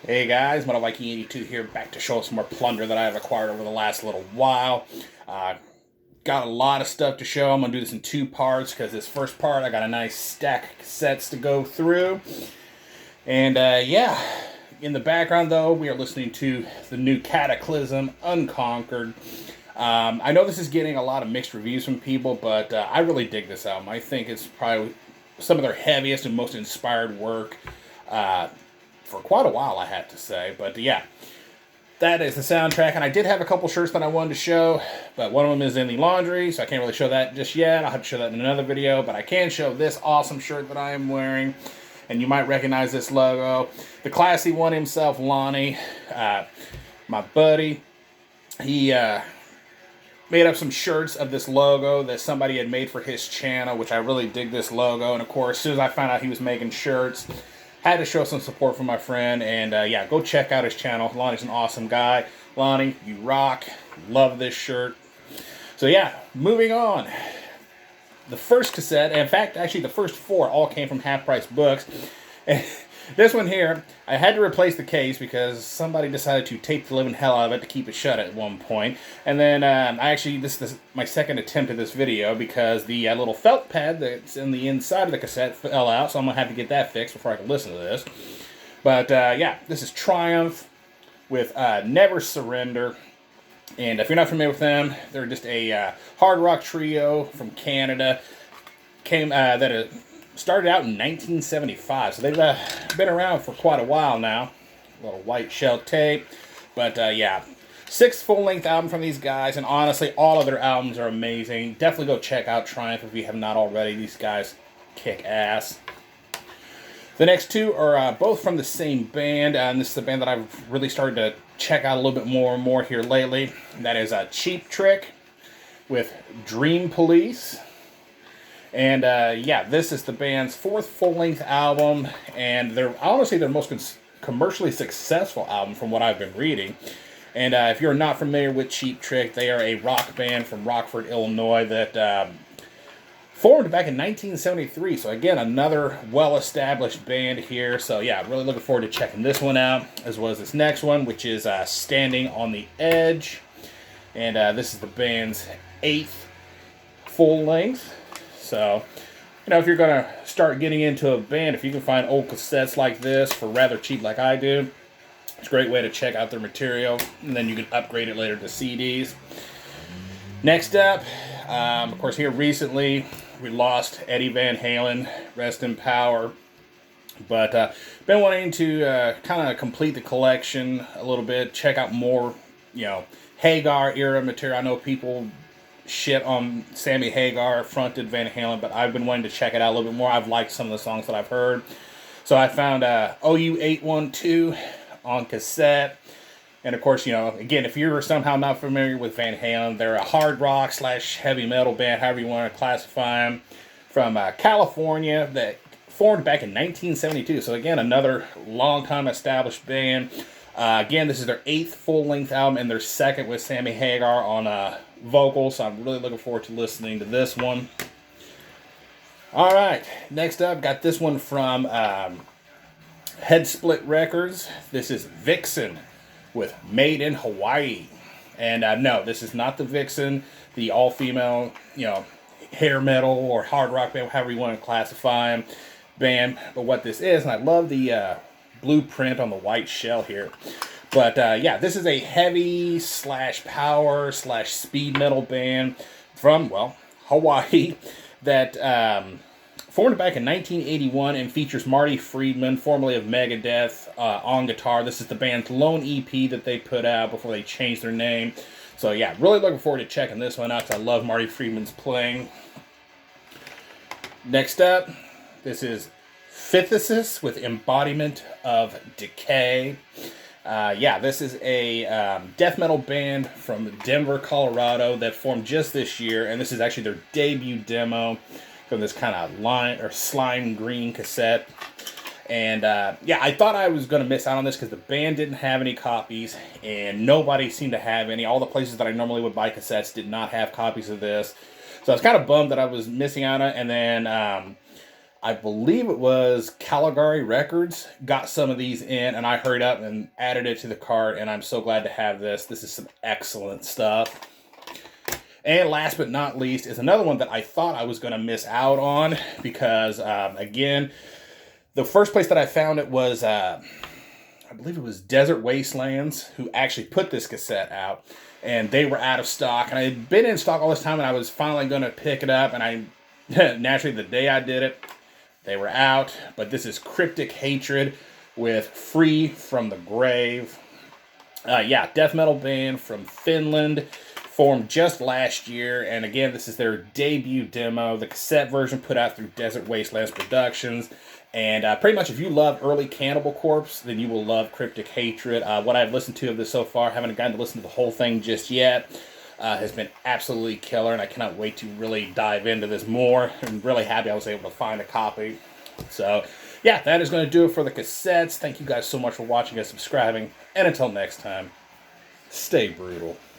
Hey guys, Metal Viking 82 here, back to show some more plunder that I have acquired over the last little while. Uh, got a lot of stuff to show. I'm going to do this in two parts because this first part I got a nice stack of cassettes to go through. And yeah, in the background though, we are listening to the new Cataclysm, Unconquered. I know this is getting a lot of mixed reviews from people, but I really dig this album. I think it's probably some of their heaviest and most inspired work. For quite a while, I have to say. But yeah, that is the soundtrack. And I did have a couple shirts that I wanted to show, but one of them is in the laundry, so I can't really show that just yet. I'll have to show that in another video, but I can show this awesome shirt that I am wearing. And you might recognize this logo. The classy one himself, Lonnie, my buddy, he made up some shirts of this logo that somebody had made for his channel, which I really dig this logo. And of course, as soon as I found out he was making shirts, had to show some support for my friend, and yeah, go check out his channel. Lonnie's an awesome guy. Lonnie, you rock. Love this shirt. So yeah, moving on. The first cassette, in fact, actually the first four all came from Half Price Books. And this one here, I had to replace the case because somebody decided to tape the living hell out of it to keep it shut at one point. And then this is my second attempt at this video because the little felt pad that's in the inside of the cassette fell out, so I'm going to have to get that fixed before I can listen to this. But yeah, this is Triumph with Never Surrender. And if you're not familiar with them, they're just a hard rock trio from Canada. That started out in 1975, so they've been around for quite a while now. A little white shell tape, but yeah, 6 full-length album from these guys, and honestly, all of their albums are amazing. Definitely go check out Triumph if you have not already. These guys kick ass. The next two are both from the same band, and this is the band that I've really started to check out a little bit more and more here lately. And that is Cheap Trick with Dream Police. And yeah, this is the band's 4th full-length album, and they're honestly their most commercially successful album from what I've been reading. And if you're not familiar with Cheap Trick, they are a rock band from Rockford, Illinois that formed back in 1973. So again, another well-established band here. So yeah, really looking forward to checking this one out, as well as this next one, which is Standing on the Edge. And this is the band's 8th full-length. So, you know, if you're going to start getting into a band, if you can find old cassettes like this for rather cheap like I do, it's a great way to check out their material, and then you can upgrade it later to CDs. Next up, of course, here recently, we lost Eddie Van Halen, rest in power. But been wanting to kind of complete the collection a little bit, check out more, you know, Hagar era material. I know people shit on Sammy Hagar fronted Van Halen, but I've been wanting to check it out a little bit more. I've liked some of the songs that I've heard. So I found OU 812 on cassette. And of course, you know, again, if you're somehow not familiar with Van Halen, they're a hard rock / heavy metal band, however you want to classify them, from California that formed back in 1972. So again, another long-time established band. Again, this is their 8th full-length album and their 2nd with Sammy Hagar on vocals. So I'm really looking forward to listening to this one. All right, next up, got this one from Head Split Records. This is Vixen with Made in Hawaii. And no, this is not the Vixen, the all-female, you know, hair metal or hard rock band, however you want to classify them, band. But what this is, and I love the blueprint on the white shell here. But yeah, this is a heavy / power / speed metal band from, well, Hawaii that formed back in 1981 and features Marty Friedman, formerly of Megadeth, on guitar. This is the band's lone EP that they put out before they changed their name. So yeah, really looking forward to checking this one out because I love Marty Friedman's playing. Next up, this is Phythesis with Embodiment of Decay. Yeah, this is a death metal band from Denver, Colorado that formed just this year, and this is actually their debut demo from this kind of lime or slime green cassette. And yeah, I thought I was going to miss out on this because the band didn't have any copies, and nobody seemed to have any. All the places that I normally would buy cassettes did not have copies of this. So I was kind of bummed that I was missing out on it. And then I believe it was Caligari Records got some of these in, and I hurried up and added it to the cart, and I'm so glad to have this. This is some excellent stuff. And last but not least is another one that I thought I was going to miss out on because, again, the first place that I found it was, I believe it was Desert Wastelands, who actually put this cassette out, and they were out of stock. And I had been in stock all this time, and I was finally going to pick it up, and I, naturally, the day I did it, they were out. But this is Cryptic Hatred with Free from the Grave. Yeah, death metal band from Finland, formed just last year, and again, this is their debut demo, the cassette version put out through Desert Wastelands Productions, and pretty much if you love early Cannibal Corpse, then you will love Cryptic Hatred. What I've listened to of this so far, haven't gotten to listen to the whole thing just yet, has been absolutely killer, and I cannot wait to really dive into this more. I'm really happy I was able to find a copy. So, yeah, that is going to do it for the cassettes. Thank you guys so much for watching and subscribing, and until next time, stay brutal.